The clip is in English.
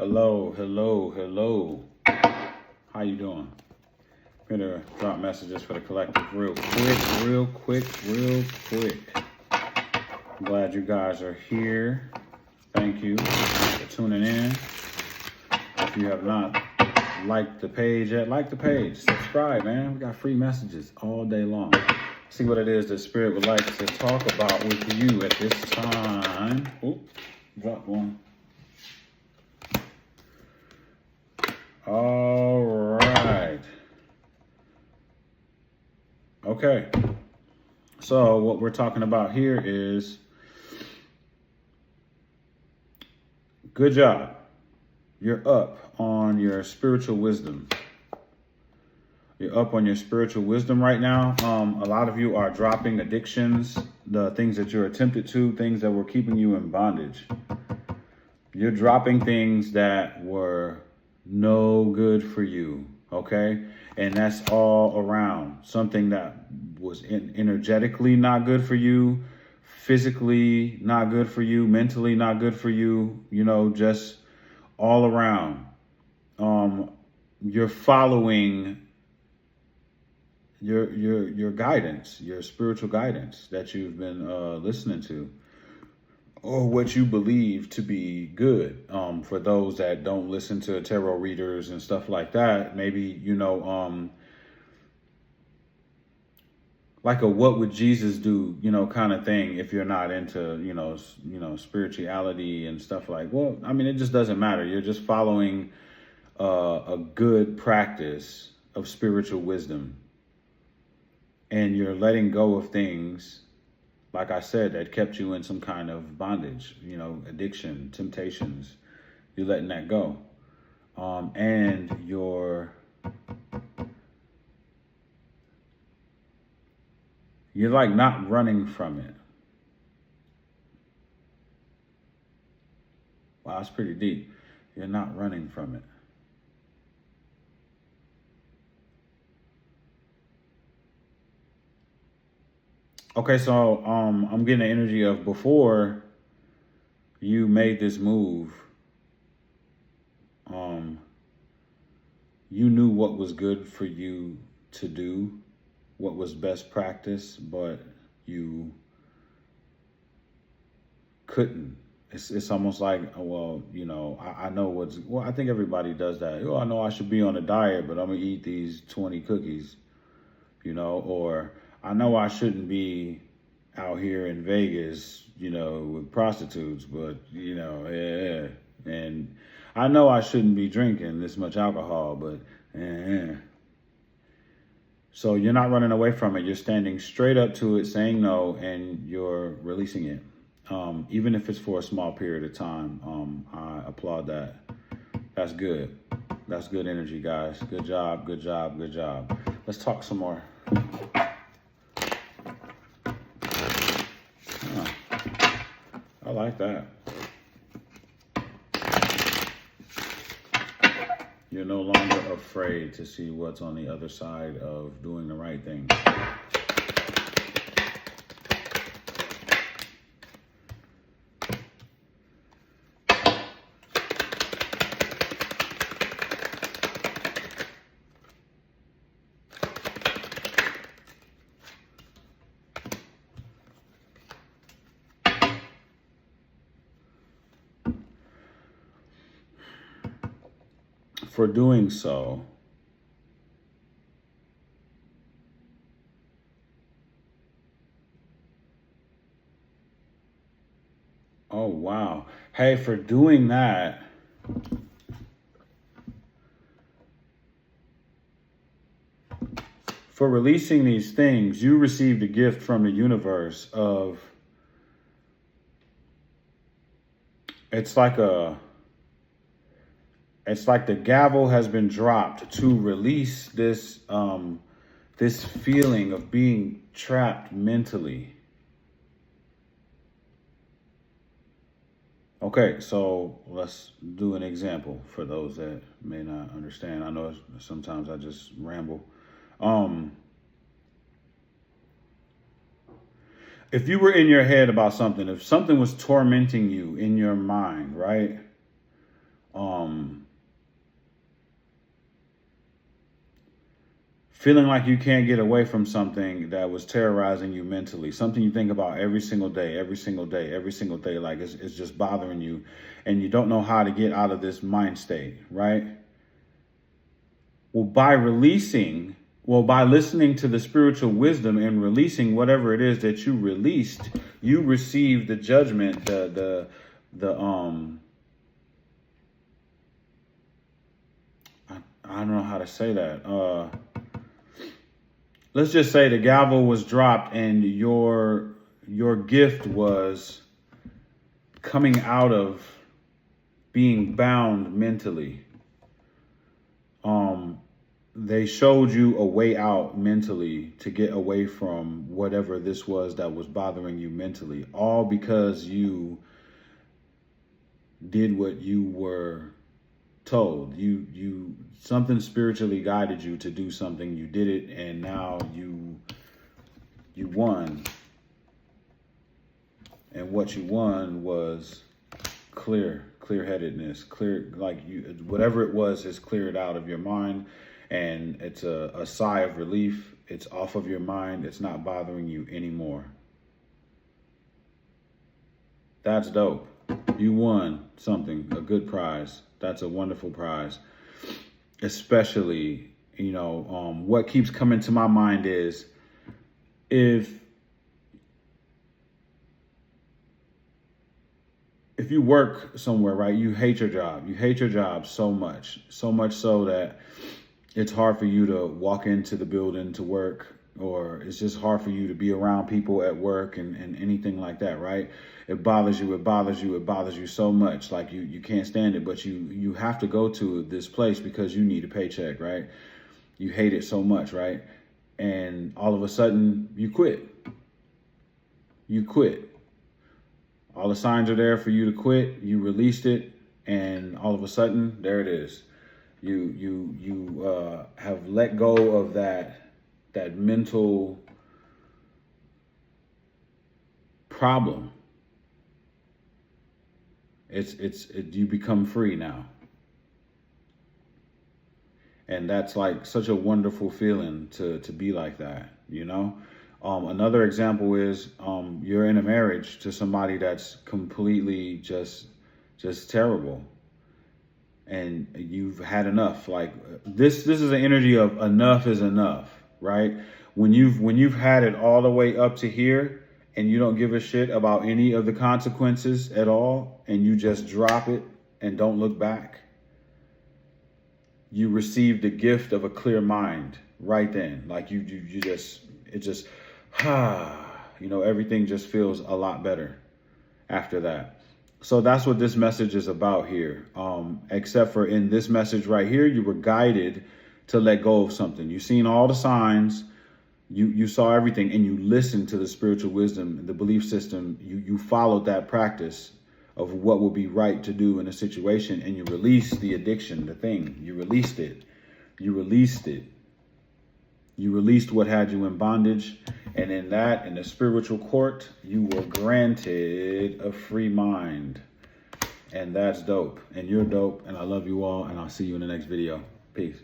Hello, hello, hello. How you doing? I'm gonna drop messages for the collective real quick, real quick, real quick. I'm glad you guys are here. Thank you for tuning in. If you have not liked the page yet, like the page. Subscribe, man. We got free messages all day long. See what it is that Spirit would like to talk about with you at this time. Oop, drop one. All right. Okay. So what we're talking about here is good job. You're up on your spiritual wisdom. You're up on your spiritual wisdom right now. A lot of you are dropping addictions, the things that you're attempted to, things that were keeping you in bondage. You're dropping things that were no good for you, okay? And that's all around. Something that was energetically not good for you, physically not good for you, mentally not good for you, just all around. You're following your guidance, your spiritual guidance that you've been listening to, or what you believe to be good. For those that don't listen to tarot readers and stuff like that, maybe like a what would Jesus do, kind of thing. If you're not into spirituality and stuff it just doesn't matter. You're just following a good practice of spiritual wisdom. And you're letting go of things, like I said, that kept you in some kind of bondage, addiction, temptations. You're letting that go. And you're like not running from it. Wow, that's pretty deep. You're not running from it. Okay, so I'm getting the energy of before you made this move, you knew what was good for you to do, what was best practice, but you couldn't. It's almost like, I know I think everybody does that. I know I should be on a diet, but I'm gonna eat these 20 cookies, or I know I shouldn't be out here in Vegas, with prostitutes, but, yeah. And I know I shouldn't be drinking this much alcohol, but, So you're not running away from it. You're standing straight up to it, saying no, and you're releasing it. Even if it's for a small period of time, I applaud that. That's good. That's good energy, guys. Good job, good job, good job. Let's talk some more. I like that. You're no longer afraid to see what's on the other side of doing the right thing. For doing so, oh wow. Hey, for doing that, for releasing these things, you received a gift from the universe of, it's like the gavel has been dropped to release this this feeling of being trapped mentally. Okay, so let's do an example for those that may not understand. I know sometimes I just ramble. If you were in your head about something, if something was tormenting you in your mind, right? feeling like you can't get away from something that was terrorizing you mentally, something you think about every single day, every single day, every single day, like it's just bothering you, and you don't know how to get out of this mind state, right? Well, by listening to the spiritual wisdom and releasing whatever it is that you released, you receive the judgment, the I don't know how to say that. Let's just say the gavel was dropped and your gift was coming out of being bound mentally. They showed you a way out mentally to get away from whatever this was that was bothering you mentally, all because you did what you were told. You something spiritually guided you to do something. You did it, and now you won. And what you won was clear-headedness, whatever it was is cleared out of your mind, and it's a sigh of relief. It's off of your mind. It's not bothering you anymore. That's dope. You won something, a good prize. That's a wonderful prize. Especially, what keeps coming to my mind is if you work somewhere, right, you hate your job. You hate your job so much so that it's hard for you to walk into the building to work, or it's just hard for you to be around people at work and anything like that, right? It bothers you so much, like you can't stand it, but you have to go to this place because you need a paycheck, right? You hate it so much, right? And all of a sudden you quit. All the signs are there for you to quit. You released it, and all of a sudden there it is. You have let go of that mental problem. You become free now. And that's like such a wonderful feeling to be like that, Another example is you're in a marriage to somebody that's completely just terrible. And you've had enough. Like this is an energy of enough is enough, right? When you've had it all the way up to here and you don't give a shit about any of the consequences at all, and you just drop it and don't look back, you receive the gift of a clear mind right then. Like everything just feels a lot better after that. So that's what this message is about here. Except for in this message right here, you were guided to let go of something. You've seen all the signs, you saw everything, and you listened to the spiritual wisdom, the belief system. You followed that practice of what would be right to do in a situation, and you released the addiction, the thing. You released it. You released what had you in bondage. And in the spiritual court, you were granted a free mind. And that's dope. And you're dope. And I love you all. And I'll see you in the next video. Peace.